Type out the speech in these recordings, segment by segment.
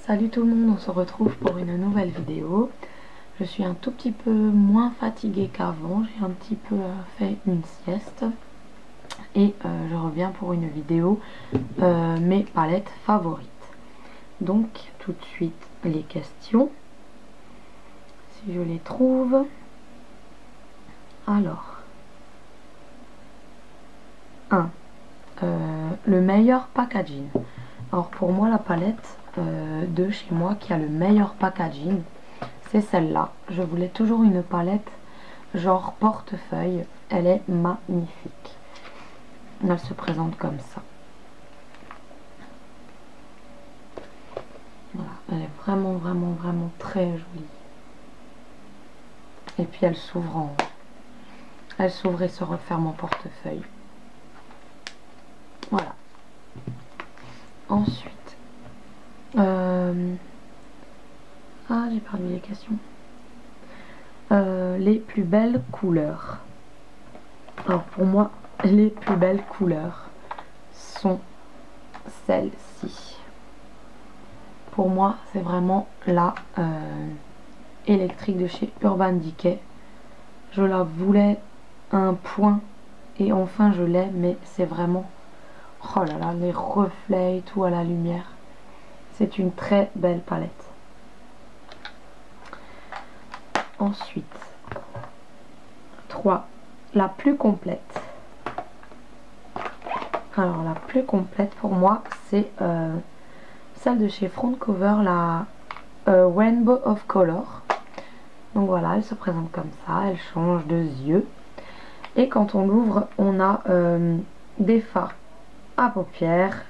Salut tout le monde, on se retrouve pour une nouvelle vidéo. Je suis un tout petit peu moins fatiguée qu'avant, j'ai un petit peu fait une sieste. Et je reviens pour une vidéo mes palettes favorites. Donc tout de suite les questions, si je les trouve. Alors, 1. Le meilleur packaging. Alors pour moi la palette de chez moi qui a le meilleur packaging, c'est celle-là. Je voulais toujours une palette genre portefeuille. Elle est magnifique. Elle se présente comme ça. Voilà, elle est vraiment très jolie. Et puis elle s'ouvre elle s'ouvre et se referme en portefeuille. Voilà. Ensuite, j'ai perdu les questions. Les plus belles couleurs. Alors pour moi, les plus belles couleurs sont celles-ci. Pour moi, c'est vraiment la électrique de chez Urban Decay. Je la voulais à un point et enfin je l'ai, mais c'est vraiment, oh là là, les reflets et tout à la lumière. C'est une très belle palette. Ensuite, 3. La plus complète. Alors la plus complète pour moi, c'est celle de chez Front Cover, la Rainbow of Color. Donc voilà, elle se présente comme ça, elle change de yeux. Et quand on l'ouvre, on a des fards à paupières,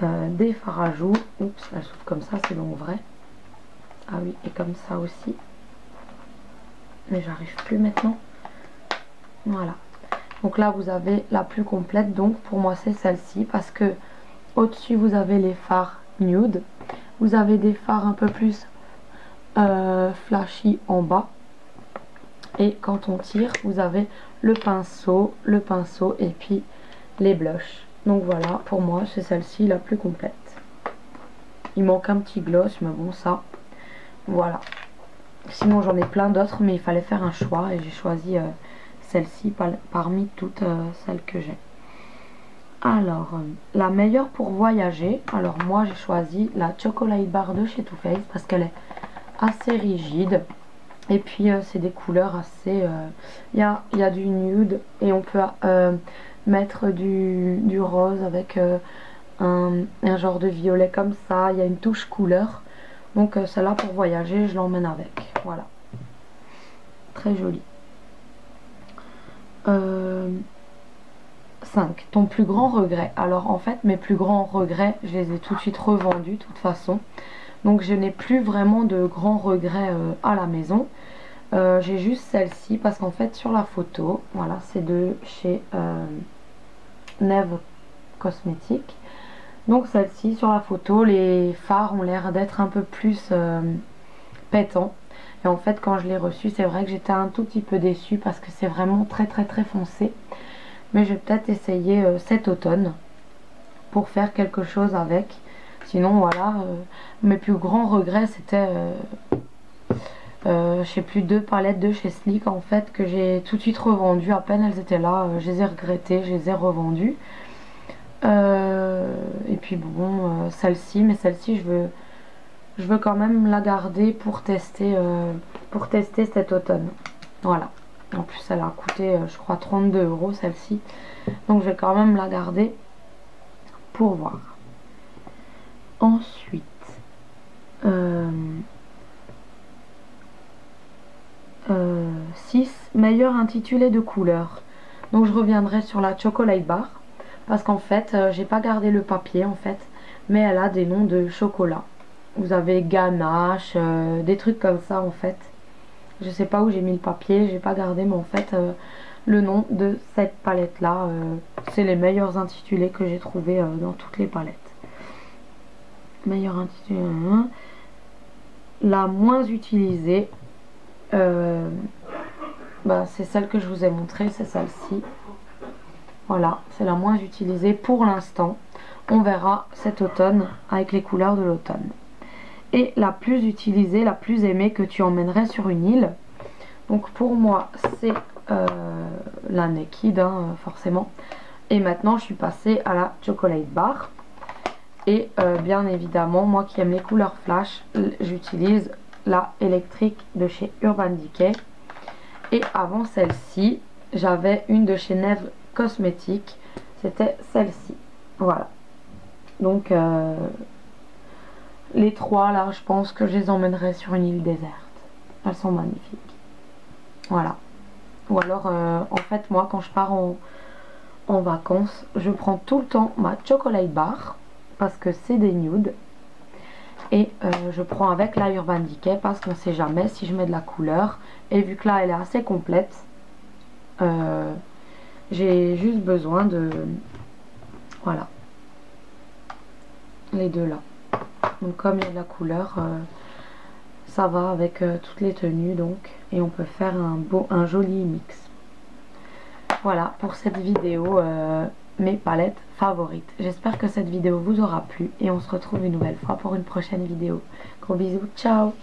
des fards à joues. Oups, elle s'ouvre comme ça, c'est donc vrai. Ah oui, et comme ça aussi. Mais j'arrive plus maintenant. Voilà. Donc là, vous avez la plus complète. Donc pour moi, c'est celle-ci. Parce que au-dessus, vous avez les fards nude. Vous avez des fards un peu plus flashy en bas. Et quand on tire, vous avez le pinceau et puis les blushs. Donc voilà, pour moi, c'est celle-ci la plus complète. Il manque un petit gloss, mais bon, ça, voilà. Sinon, j'en ai plein d'autres, mais il fallait faire un choix et j'ai choisi celle-ci parmi toutes celles que j'ai. Alors, la meilleure pour voyager. Alors moi, j'ai choisi la Chocolate Bar de chez Too Faced parce qu'elle est assez rigide. Et puis c'est des couleurs assez... Il y a du nude et on peut mettre du rose avec un genre de violet comme ça. Il y a une touche couleur. Donc celle-là pour voyager, je l'emmène avec. Voilà. Très jolie. 5. Ton plus grand regret. Alors en fait mes plus grands regrets, je les ai tout de suite revendus de toute façon. Donc je n'ai plus vraiment de grands regrets à la maison. J'ai juste celle-ci parce qu'en fait sur la photo, voilà, c'est de chez Neve Cosmétiques. Donc celle-ci sur la photo, les fards ont l'air d'être un peu plus pétants. Et en fait quand je l'ai reçue, c'est vrai que j'étais un tout petit peu déçue parce que c'est vraiment très foncé. Mais je vais peut-être essayer cet automne pour faire quelque chose avec. Sinon voilà, mes plus grands regrets c'était... je sais plus, 2 palettes de chez Sleek en fait que j'ai tout de suite revendues. À peine elles étaient là, je les ai regrettées, je les ai revendues. Et puis bon, celle-ci, mais celle-ci je veux quand même la garder pour tester cet automne. Voilà. En plus elle a coûté je crois 32 € celle-ci. Donc je vais quand même la garder pour voir. Ensuite 6. Meilleur intitulé de couleur. Donc je reviendrai sur la Chocolate Bar parce qu'en fait j'ai pas gardé le papier en fait, mais elle a des noms de chocolat. Vous avez ganache, des trucs comme ça en fait. Je sais pas où j'ai mis le papier, j'ai pas gardé, mais en fait le nom de cette palette là, c'est les meilleurs intitulés que j'ai trouvé dans toutes les palettes. Meilleur intitulé, la moins utilisée. C'est celle que je vous ai montrée, c'est celle-ci. Voilà, c'est la moins utilisée pour l'instant. On verra cet automne avec les couleurs de l'automne. est la plus utilisée, la plus aimée que tu emmènerais sur une île? Donc pour moi c'est la Naked hein, forcément. Et maintenant je suis passée à la Chocolate Bar. Et bien évidemment, moi qui aime les couleurs flash, j'utilise la électrique de chez Urban Decay. Et avant celle-ci, j'avais une de chez Neve Cosmetics. C'était celle-ci. Voilà. Donc les trois là, je pense que je les emmènerai sur une île déserte. Elles sont magnifiques. Voilà. Ou alors, en fait, moi quand je pars en vacances, je prends tout le temps ma Chocolate Bar. Parce que c'est des nudes. Et je prends avec la Urban Decay parce qu'on sait jamais si je mets de la couleur. Et vu que là elle est assez complète, j'ai juste besoin de... Voilà. Les deux là. Donc comme il y a de la couleur, ça va avec toutes les tenues donc. Et on peut faire un joli mix. Voilà pour cette vidéo. Mes palettes favorites. J'espère que cette vidéo vous aura plu et on se retrouve une nouvelle fois pour une prochaine vidéo. Gros bisous, ciao!